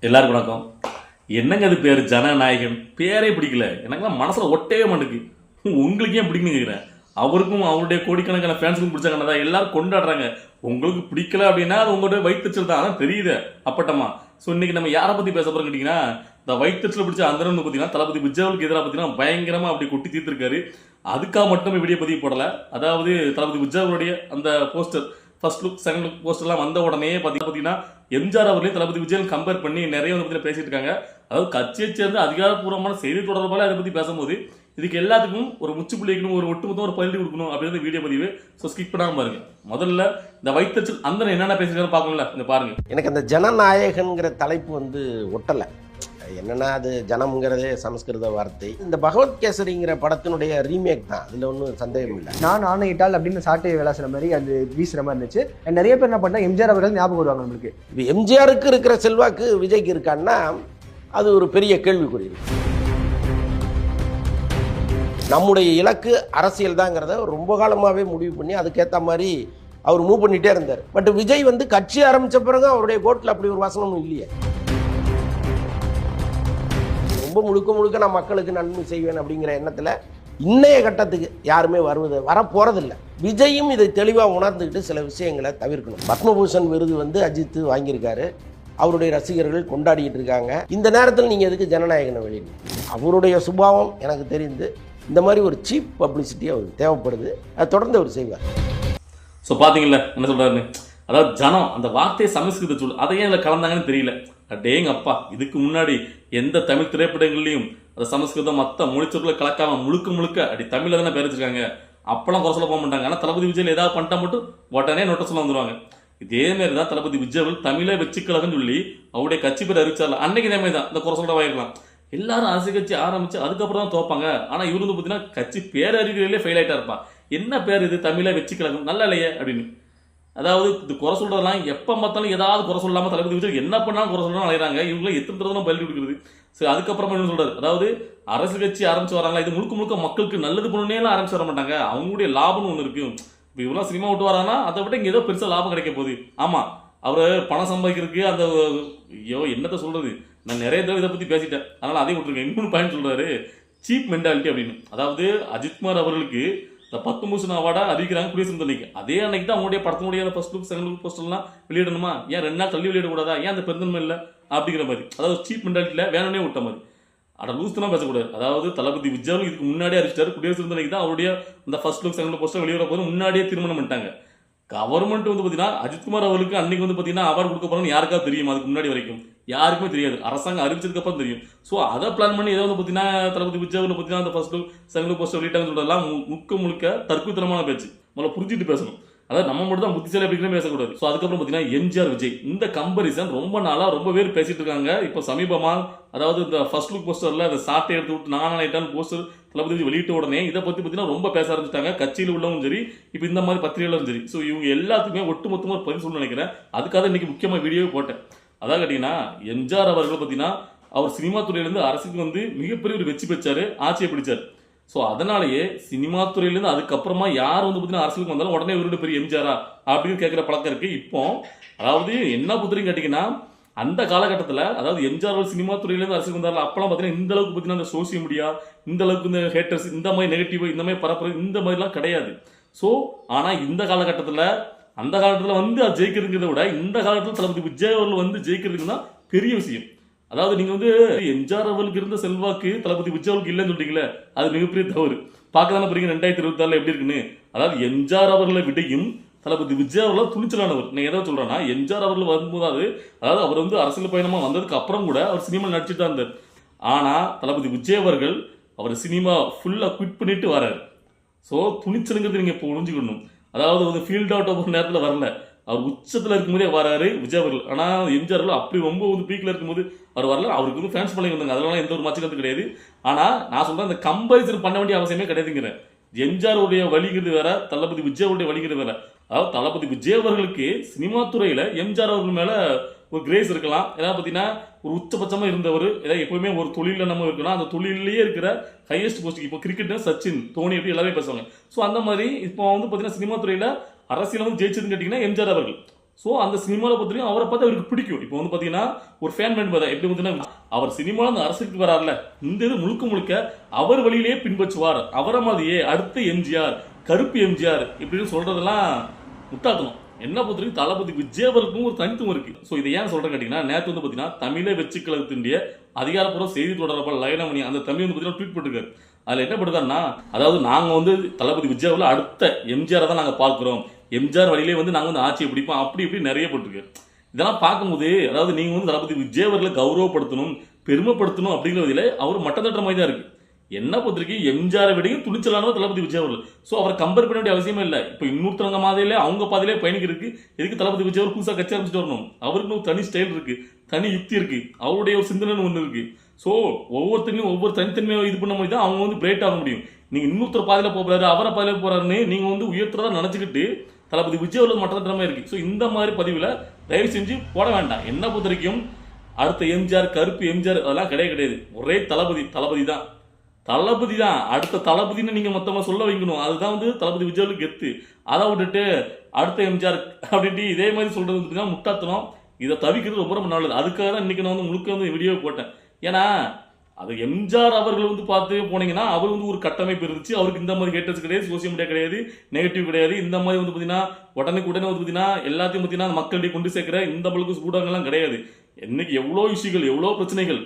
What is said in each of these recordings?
எல்லாருக்கும் வணக்கம். என்னங்க அது பேர் ஜனநாயகன் பேரே பிடிக்கல. எனக்குலாம் மனசுல ஒட்டவே மாட்டேங்குது. உங்களுக்கு ஏன் பிடிக்குன்னு கேட்குறேன். அவருக்கும் அவருடைய கோடிக்கணக்கான ஃபேன்ஸுக்கும் பிடிச்சாங்க, எல்லாரும் கொண்டாடுறாங்க. உங்களுக்கு பிடிக்கல அப்படின்னா அது உங்களுடைய வயிற்றுச்சல் தான். ஆனால் தெரியுது அப்பட்டமா. ஸோ இன்னைக்கு நம்ம யாரை பற்றி பேச போறோம் கேட்டிங்கன்னா, இந்த வயிற்றுச்சல் பிடிச்ச அந்த பார்த்தீங்கன்னா தளபதி விஜய்க்கு எதிராக பார்த்தீங்கன்னா பயங்கரமாக அப்படி கொட்டி தீர்த்திருக்காரு. அதுக்காக மட்டும் வீடியோ பதிவு போடலை. அதாவது தளபதி விஜய்வுடைய அந்த poster first look second look போஸ்டர்லாம் வந்த உடனே பார்த்தீங்கன்னா எம்ஜிஆர் அவர்களையும் தளபதி விஜயன் கம்பேர் பண்ணி நிறைய வந்து பேசிட்டு இருக்காங்க. அதாவது கட்சியை சேர்ந்து அதிகாரப்பூர்வமான செய்தி தொடர்பாக அதை பற்றி பேசும்போது இதுக்கு எல்லாத்துக்கும் ஒரு முச்சுப்புள்ளி வைக்கணும், ஒரு ஒட்டுமொத்தம் ஒரு பயிற்சி கொடுக்கணும் அப்படின்ற வீடியோ பதிவு. ஸோ ஸ்கிப் பண்ணாமல் பாருங்க. முதல்ல இந்த வயிற்றுச்சல் அந்த என்னென்ன பேசிட்டு பார்க்கணும்ல, இந்த பாருங்க. எனக்கு அந்த ஜனநாயகன்கிற தலைப்பு வந்து ஒட்டலை. என்னன்னா அது ஜனம்ங்கிறதே சமஸ்கிருத வார்த்தை. இந்த பகவத் கேசரிங்கிற படத்தினுடைய ரீமேக் தான், அதில் ஒன்றும் சந்தேகம் இல்லை. நான் ஆணையிட்டால் அப்படின்னு சாட்டை விளாசுற மாதிரி அது வீசுற மாதிரி இருந்துச்சு. நிறைய பேர் என்ன பண்ணா எம்ஜிஆர் அவர்கள் ஞாபகம் வருவாங்க நம்மளுக்கு. இப்போ எம்ஜிஆருக்கு இருக்கிற செல்வாக்கு விஜய்க்கு இருக்கான்னா அது ஒரு பெரிய கேள்விக்குறி. நம்முடைய இலக்கு அரசியல் தாங்கிறத ரொம்ப காலமாகவே முடிவு பண்ணி அதுக்கேற்ற மாதிரி அவர் மூவ் பண்ணிகிட்டே இருந்தார். பட் விஜய் வந்து கட்சி ஆரம்பித்த பிறகு அவருடைய கோட்டில் அப்படி ஒரு வசனமும் இல்லையே. ரொம்ப முழுக்க நான் மக்களுக்கு நன்மை செய்வேன் அப்படிங்கிற எண்ணத்தில் இன்னைய கட்டத்துக்கு யாருமே வரப்போறதில்லை. விஜயும் இதை தெளிவாக உணர்ந்துக்கிட்டு சில விஷயங்களை தவிர்க்கணும். பத்மபூஷன் விருது வந்து அஜித் வாங்கியிருக்காரு. அவருடைய ரசிகர்கள் கொண்டாடிட்டு இருக்காங்க. இந்த நேரத்தில் நீங்கள் எதுக்கு ஜனநாயகனை வெளியிடணும்? அவருடைய சுபாவம் எனக்கு தெரிந்து இந்த மாதிரி ஒரு சீப் பப்ளிசிட்டி அவருக்கு தேவைப்படுது. அதை தொடர்ந்து அவர் செய்வார். ஸோ பார்த்தீங்களா என்ன சொல்றாருன்னு. அதாவது ஜனம் அந்த வார்த்தையை சமஸ்கிருத சொல் அதை ஏன் அதில் கலந்தாங்கன்னு தெரியல. டேங்க அப்பா, இதுக்கு முன்னாடி எந்த தமிழ் திரைப்படங்கள்லையும் அந்த சமஸ்கிருதம் மற்ற மொழிச்சொற்களை கலக்காம முழுக்க அப்படி தமிழில் தானே பேர் வச்சிருக்காங்க. அப்பெல்லாம் குறை சொல்ல போக மாட்டாங்க. ஆனால் தளபதி விஜய் ஏதாவது பண்ணிட்டா மட்டும் உடனே நோட்டீஸ் சொல்ல வந்துருவாங்க. இதே மாதிரி தான் தளபதி விஜய் தமிழை வச்சுக்கலன்னு சொல்லி அவருடைய கட்சி பேர் அறிவிச்சார்ல, அன்னைக்கு இதே மாதிரி தான் இந்த குறை சொல்ற வாயிருக்கலாம். எல்லாரும் அரசியல் கட்சி ஆரம்பிச்சு அதுக்கப்புறம் தான் தோப்பாங்க. ஆனால் இவரு வந்து பார்த்தீங்கன்னா கட்சி பேர் அறிவிக்கிறதுலே ஃபெயில் ஆகிட்டா இருப்பா. என்ன பேர் இது, தமிழை வச்சுக்கலகம் நல்லா இல்லையே அப்படின்னு. அதாவது இது குறை சொல்றதெல்லாம் எப்போ பார்த்தாலும் ஏதாவது குறை சொல்லாமல் தளபதி விஜய் என்ன பண்ணாலும் குறை சொல்லணும் அலையிறாங்க. இவங்கள எத்தனை தடவை பள்ளி கொடுக்குறது. சரி, அதுக்கப்புறமா என்ன சொல்றாரு, அதாவது அரசியல் கட்சி ஆரம்பிச்சு வராங்களா, இது முழுக்க மக்களுக்கு நல்லது பண்ணணும்னே ஆரம்பிச்சு வர மாட்டாங்க. அவங்களுடைய லாபம்னு ஒன்று இருக்கு. இப்போ இவரெல்லாம் சினிமா விட்டு வரானா அதை விட இங்கே ஏதோ பெருசாக லாபம் கிடைக்க போகுது. ஆமாம், அவர் பணம் சம்பாதிக்கிறதுக்கு அந்த ஐயோ என்னத்தை சொல்றது, நான் நிறைய தடவை இதை பற்றி பேசிட்டேன், அதனால் அதையும் விட்டுருக்கேன். இன்னொன்று பாயிண்ட் சொல்றாரு, சீப் மென்டாலிட்டி அப்படின்னு. அதாவது அஜித்குமார் அவர்களுக்கு இந்த 10 பூஷன் அவார்டா அறிவிக்கிறாங்க குடியரசு தினத்துக்கு. அதே அன்னைக்கு தான் அவங்களுடைய படத்தினுடைய ஃபர்ஸ்ட் லுக் செகண்ட் லுக் போஸ்டர்லாம் வெளியிடணுமா, ஏன் 2 நாள் தள்ளி வெளியிடக்கூடாதா, ஏன் அந்த பெருந்தன்மை இல்லை அப்படிங்கிற மாதிரி. அதாவது சீப் மென்டாலிட்டியில் வேணும்னே விட்ட மாதிரி. அட லூஸ் தான் பேசக்கூடாது. அதாவது தளபதி விஜய் இதுக்கு முன்னாடியே அறிவிச்சாரு, குடியரசு தினத்துக்கு தான் அவருடைய இந்த first look second look poster வெளியிட போது முன்னாடியே தீர்மானம் பண்ணிட்டாங்க. கவர்மெண்ட் வந்து பார்த்தீங்கன்னா அஜித்குமார் அவர்களுக்கு அன்னைக்கு வந்து பார்த்தீங்கன்னா அவார்டு கொடுக்க போறோம்னு யாருக்காவது தெரியும்? அதுக்கு முன்னாடி வரைக்கும் யாருக்குமே தெரியாது. அரசாங்கம் அறிவிச்சதுக்கு அப்புறம் தெரியும். ஸோ அதை பிளான் பண்ணி ஏதாவது பார்த்தீங்கன்னா தளபதி விஜய் பார்த்தீங்கன்னா அந்த ஃபர்ஸ்ட் செகண்ட் போஸ்டர் வெளியிட்டாங்கன்னு சொல்றதெல்லாம் முழுக்க தற்குத்தனமான பேச்சு. முதல்ல புரிஞ்சுட்டு பேசணும். அதாவது நம்ம மட்டும் தான் புத்திசாலி அப்படிங்கிற பேசக்கூடாது. ஸோ அதுக்கப்புறம் பார்த்தீங்கன்னா எம்ஜிஆர் விஜய் இந்த கம்பரிசன் ரொம்ப நாளாக ரொம்ப பேர் பேசிட்டு இருக்காங்க. இப்போ சமீபமாக அதாவது இந்த ஃபர்ஸ்ட் லுக் போஸ்டர்ல அந்த சாட்டை எடுத்து விட்டு நான் ஆயிட்டான் போஸ்டர் தளபதி வெளியிட்ட உடனே இதை பற்றி பார்த்தீங்கன்னா ரொம்ப பேச ஆரம்பிச்சிட்டாங்க. கட்சியில் உள்ளவங்க சரி, இப்போ இந்த மாதிரி பத்திரிகைகளும் சரி. ஸோ இவங்க எல்லாத்துக்குமே ஒட்டுமொத்தமாக பதில் சொல்லணும்னு நினைக்கிறேன். அதுக்காக இன்னைக்கு முக்கியமாக வீடியோவே போட்டேன். அதான் கேட்டீங்கன்னா எம்ஜிஆர் அவர்கள் பார்த்தீங்கன்னா அவர் சினிமா துறையிலேருந்து அரசுக்கு வந்து மிகப்பெரிய ஒரு வெற்றி பெற்றாரு, ஆட்சியை பிடிச்சார். ஸோ அதனாலேயே சினிமா துறையிலேருந்து அதுக்கப்புறமா யார் வந்து பார்த்தீங்கன்னா அரசுக்கு வந்தாலும் உடனே இவருடைய பெரிய எம்ஜிஆரா அப்படின்னு கேட்குற பழக்கம் இருக்கு. இப்போ அதாவது என்ன புத்திரின்னு கேட்டிங்கன்னா, அந்த காலகட்டத்தில் அதாவது எம்ஜிஆர் சினிமா துறையிலேருந்து அரசுக்கு வந்தாலும் அப்பெல்லாம் பார்த்தீங்கன்னா இந்த அளவுக்கு பார்த்தீங்கன்னா இந்த சோசியல் மீடியா, இந்த அளவுக்கு இந்த ஹேட்டர்ஸ், இந்த மாதிரி நெகட்டிவ், இந்த மாதிரி பரப்புறது, இந்த மாதிரிலாம் கிடையாது. ஸோ ஆனால் இந்த காலகட்டத்தில் அந்த காலத்தில் வந்து அது ஜெயிக்கிறதுங்கிறத விட இந்த காலத்தில் தளபதி விஜய் அவர்கள் வந்து ஜெயிக்கிறதுக்கு தான் பெரிய விஷயம். அதாவது நீங்க வந்து எம்ஜிஆர் அவர்களுக்கு இருந்த செல்வாக்கு தளபதி விஜய் அவர்களுக்கு இல்லைன்னு சொல்றீங்களே, அது மிகப்பெரிய தவறு. பார்க்க தானே போறீங்க 2026 எப்படி இருக்குன்னு. அதாவது எம்ஜிஆர் அவர்களை விடையும் தளபதி விஜய் அவர்கள் துணிச்சலானவர். நான் எதை சொல்றேன்னா, எம்ஜிஆர் அவர்கள் வரும்போது அதாவது அவர் வந்து அரசியல் பயணமா வந்ததுக்கு அப்புறம் கூட அவர் சினிமா நடிச்சுட்டு தான் இருந்தார். ஆனா தளபதி விஜய் அவர்கள் அவர் சினிமா ஃபுல்லா குவிட் பண்ணிட்டு வராரு. ஸோ துணிச்சலுங்கிறது நீங்க இப்போ புரிஞ்சுக்கணும். அதாவது ஒரு ஃபீல்ட் அவுட் ஆஃப் நேரத்தில் வரல, அவர் உச்சத்தில் இருக்கும்போதே வராரு விஜய் அவர்கள். ஆனால் எம்ஜிஆர் அவர்கள் அப்படி ரொம்ப வந்து பீக்கில் இருக்கும்போது அவர் வரல. அவருக்கு வந்து ஃபேன்ஸ் பண்ணி வந்தாங்க, அதெல்லாம் எந்த ஒரு மச்சக்கத்து கிடையாது. ஆனால் நான் சொல்கிறேன், இந்த கம்பரிசன் பண்ண வேண்டிய அவசியமே கிடையாதுங்கிறேன். எம்ஜிஆருடைய வழிகிறது வேற, தளபதி விஜய் வழிகிறது வேற. அதாவது தளபதி விஜய் அவர்களுக்கு சினிமா துறையில் எம்ஜிஆர் அவர்கள் மேலே ஒரு கிரேஸ் இருக்கலாம். ஏதாவது பார்த்தீங்கன்னா ஒரு உச்சபட்சமாக இருந்தவர். ஏதாவது எப்பவுமே ஒரு தொழிலில் நம்ம இருக்கணும், அந்த தொழிலே இருக்கிற ஹையஸ்ட் போஸ்ட். இப்போ கிரிக்கெட் சச்சின், தோனி எப்படி எல்லாமே பேசுவாங்க. ஸோ அந்த மாதிரி இப்போ வந்து பார்த்தீங்கன்னா சினிமா துறையில் அரசியல் வந்து ஜெயிச்சதுன்னு கேட்டிங்கன்னா எம்ஜிஆர் அவர்கள். ஸோ அந்த சினிமாவில் பார்த்தீங்கன்னா அவரை பார்த்து அவருக்கு பிடிக்கும். இப்போ வந்து பார்த்தீங்கன்னா ஒரு ஃபேன் மேன் பார்த்தா எப்படி பார்த்தீங்கன்னா அவர் சினிமாவில் அந்த அரசுக்கு வராருல, இந்த இது முழுக்க முழுக்க அவர் வழியிலேயே பின்பற்றுவார், அவரை மாதிரியே அடுத்த எம்ஜிஆர், கருப்பு எம்ஜிஆர் இப்படின்னு சொல்றதெல்லாம் முட்டாத்தனம். என்ன பொறுத்தவரைக்கும் தளபதி விஜய் அவர்களுக்கும் ஒரு தனித்துவம் இருக்கு. ஸோ இதை ஏன் சொல்றேன் கேட்டீங்கன்னா, நேற்று வந்து பார்த்தீங்கன்னா தமிழை வெற்றி கழகத்தினுடைய அதிகாரப்பூர்வ செய்தி தொடர்பாளர் லைனாமணி அந்த தமிழ் வந்து பார்த்தீங்கன்னா ட்வீட் போட்டிருக்காரு. அதில் என்ன பண்ணுறாருன்னா, அதாவது நாங்கள் வந்து தளபதி விஜய் அவர்கள் அடுத்த எம்ஜிஆரை தான் நாங்கள் பார்க்குறோம், எம்ஜிஆர் வழியிலே வந்து நாங்கள் வந்து ஆட்சியை பிடிப்போம் அப்படி இப்படி நிறைய போட்டிருக்கு. இதெல்லாம் பார்க்கும்போது அதாவது நீங்கள் வந்து தளபதி விஜய் அவர்களை கௌரவப்படுத்தணும், பெருமைப்படுத்தணும் அப்படிங்கிறதுல அவர் மட்டம் தட்டுற மாதிரி தான் இருக்கு. என்ன பொறுத்திருக்கு எம்ஜிஆரை விடையும் துணிச்சலானவர் தளபதி விஜய் அவர்கள். ஸோ அவரை கம்பேர் பண்ண வேண்டிய அவசியமே இல்லை. இப்போ இன்னொருத்தவங்க மாதிரிலே அவங்க பாதையிலே பயணிக்கிறதுக்கு எதுக்கு தளபதி விஜய் அவர் புதுசாக கட்சி ஆரம்பிச்சுட்டு வரணும்? அவருக்கு ஒரு தனி ஸ்டைல் இருக்கு, தனி யுக்தி இருக்கு, அவருடைய ஒரு சிந்தனை ஒன்று இருக்கு. ஸோ ஒவ்வொருத்தரையும் ஒவ்வொரு தனித்தன்மையை இது பண்ண மாதிரி தான் அவங்க வந்து பிரேட் ஆக முடியும். நீங்கள் இன்னொருத்தர் பாதையில் போகிறாரு, அவரை பாதையில் போறாருன்னு நீங்கள் வந்து உயர்த்துறதா நினச்சிக்கிட்டு தளபதி விஜய் அவர்கள் மற்ற திறமை இருக்கு. ஸோ இந்த மாதிரி பதிவில் தயவு செஞ்சு போட வேண்டாம். என்ன பொறுத்த வரைக்கும் அடுத்த எம்ஜிஆர், கருப்பு எம்ஜிஆர் அதெல்லாம் கிடையாது. ஒரே தளபதி தான். தளபதி தான் அடுத்த தளபதினு நீங்க மொத்தமா சொல்ல வைக்கணும். அதுதான் வந்து தளபதி விஜய் கெத்து. அதை விட்டுட்டு அடுத்த எம்ஜிஆர் அப்படின்ட்டு இதே மாதிரி சொல்றது முட்டாத்தனம். இதை தவிக்கிறது ரொம்ப ரொம்ப நல்லது. அதுக்காக தான் இன்னைக்கு நான் வந்து முழுக்க வந்து வீடியோ போட்டேன். ஏன்னா அது எம்ஜிஆர் அவர்கள் வந்து பார்த்து போனீங்கன்னா அவர் வந்து ஒரு கட்டமைப்பு இருந்துச்சு. அவருக்கு இந்த மாதிரி ஹேட்டர்ஸ் கிடையாது, சோசியல் மீடியா கிடையாது, நெகட்டிவ் கிடையாது. இந்த மாதிரி வந்து பார்த்தீங்கன்னா உடனே வந்து பார்த்தீங்கன்னா எல்லாத்தையும் பார்த்தீங்கன்னா மக்களிடையே கொண்டு சேர்க்கிற இந்த அளவுக்கு சூடாங்கெல்லாம் கிடையாது. இன்னைக்கு எவ்வளோ இஷ்யூகள், எவ்வளோ பிரச்சனைகள்.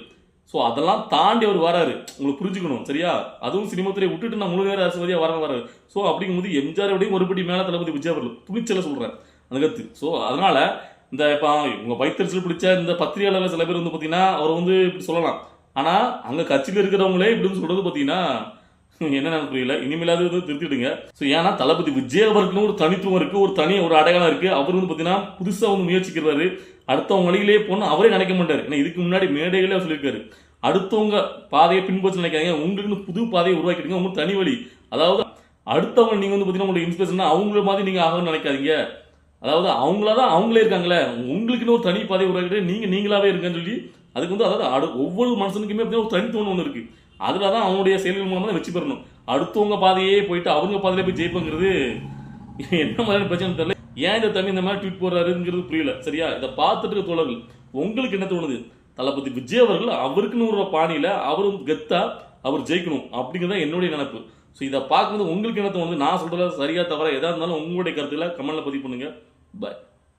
ஸோ அதெல்லாம் தாண்டி அவர் வராரு. உங்களுக்கு புரிஞ்சுக்கணும் சரியா? அதுவும் சினிமா துறையை விட்டுட்டு நான் முழு நேர அரசுவாதியாக வராரு. ஸோ அப்படிங்கும்போது எம்ஜிஆர் விடையும் ஒருபடி மேலே தளபதி விஜய் அவர்கள் துணிச்சல சொல்கிறேன் அந்த கருத்து. ஸோ அதனால இந்த இப்போ உங்க வயிற்றுச்சல் பிடிச்ச இந்த பத்திரிகையாளர்கள் சில பேர் வந்து பார்த்தீங்கன்னா அவர் வந்து இப்படி சொல்லலாம். ஆனால் அங்கே கட்சியில் இருக்கிறவங்களே இப்படின்னு சொல்றது பார்த்தீங்கன்னா என்ன புரியல. இனிமேலாவது வந்து திருத்திடுங்க. ஸோ ஏன்னா தளபதி விஜய் அவர்களுக்கும் ஒரு தனித்துவம் இருக்கு, ஒரு தனி ஒரு அடையாளம் இருக்கு. அவர் வந்து பார்த்தீங்கன்னா புதுசாக வந்து முயற்சிக்கிறாரு. அடுத்தவங்க வழியிலே போனால் அவரே நினைக்க மாட்டாரு. ஏன்னா இதுக்கு முன்னாடி மேடைகளே சொல்லியிருக்காரு, அடுத்தவங்க பாதையை பின்பற்ற நினைக்காதீங்க, உங்களுக்கு புது பாதையை உருவாக்கிடுங்க, உங்களுக்கு தனி வழி. அதாவது அடுத்தவங்க நீங்க வந்து பார்த்தீங்கன்னா உங்களுக்கு இன்ஸ்பிரேஷன் அவங்கள மாதிரி நீங்க ஆகணும்னு நினைக்காதீங்க. அதாவது அவங்களாதான் அவங்களே இருக்காங்களே, உங்களுக்குன்னு ஒரு தனி பாதையை உருவாக்கிட்டு நீங்களாவே இருக்குன்னு சொல்லி அதுக்கு வந்து அதாவது ஒவ்வொரு மனுஷனுக்குமே ஒரு தனித்துவம் ஒன்று இருக்கு. அதுல தான் அவங்களுடைய செயல்கள் மூலமா வெற்றி பெறணும். அடுத்தவங்க பாதையே போயிட்டு அவங்க பாதையில போய் ஜெயிப்புங்கிறது என்ன மாதிரியான பிரச்சனை தெரியல. ஏன் இந்த தமிழ் இந்த மாதிரி ட்வீட் போடுறாருங்கிறது புரியல சரியா? இதை பார்த்துட்டு இருக்க தோழர்கள் உங்களுக்கு என்ன தோணுது? தளபதி விஜய் அவர்கள் அவருக்குன்னு ஒரு பாணியில அவர் கெத்தா அவர் ஜெயிக்கணும் அப்படிங்கிறத என்னுடைய நினைப்பு. ஸோ இதை பார்க்கும்போது உங்களுக்கு என்ன தோணுது? நான் சொல்றது சரியா தவிர எதா இருந்தாலும் உங்களுடைய கருத்துல கமெண்ட்ல பதிவு பண்ணுங்க. பாய்.